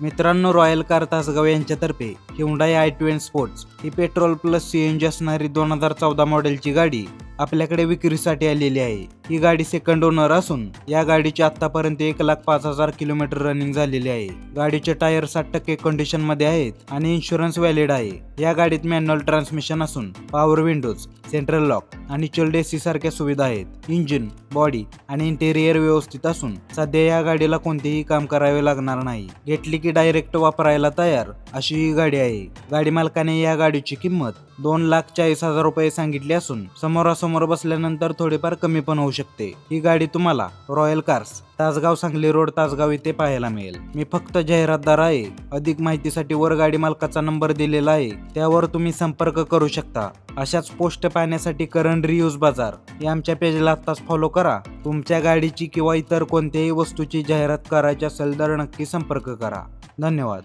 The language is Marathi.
मित्रांनो, रॉयल कार तासगाव यांच्यातर्फे Hyundai i20 स्पोर्ट्स ही पेट्रोल प्लस CNG असणारी 2014 मॉडेलची गाडी आपल्याकडे विक्रीसाठी आलेली आहे। ही गाडी सेकंड ओनर असून या गाडीची आतापर्यंत 1,05,000 किलोमीटर रनिंग झालेली आहे। गाडीचे टायर 60% कंडिशन मध्ये आहेत आणि इन्शुरन्स व्हॅलिड आहे। या गाडीत मॅन्युअल ट्रान्समिशन असून पॉवर विंडोज, सेंट्रल लॉक आणि चिल्ड AC सारख्या सुविधा आहेत। इंजिन, बॉडी आणि इंटेरियर व्यवस्थित असून सध्या या गाडीला कोणतेही काम करावे लागणार नाही। घेतली की डायरेक्ट वापरायला तयार अशी ही गाडी आहे। गाडी मालकाने या गाडीची किंमत 2,40,000 रुपये सांगितली असून समोरासमोर बसल्यानंतर थोडीफार कमी पण होऊ शकते। ही गाडी तुम्हाला royal cars Tasgaon Sangli road Tasgaon इथे पाहायला मिळेल। मी फक्त जाहिरातदार आहे। अधिक माहितीसाठी वर गाडी मालकाचा नंबर दिलेला आहे, त्यावर तुम्ही संपर्क करू शकता। अशाच पोस्ट पाहण्यासाठी करंट रिव्ह्यूज बाजार या आमच्या पेजला आत्ताच फॉलो करा। तुमच्या गाडीची किंवा इतर कोणत्याही वस्तूची जाहिरात करायची असेल तर नक्की संपर्क करा। धन्यवाद।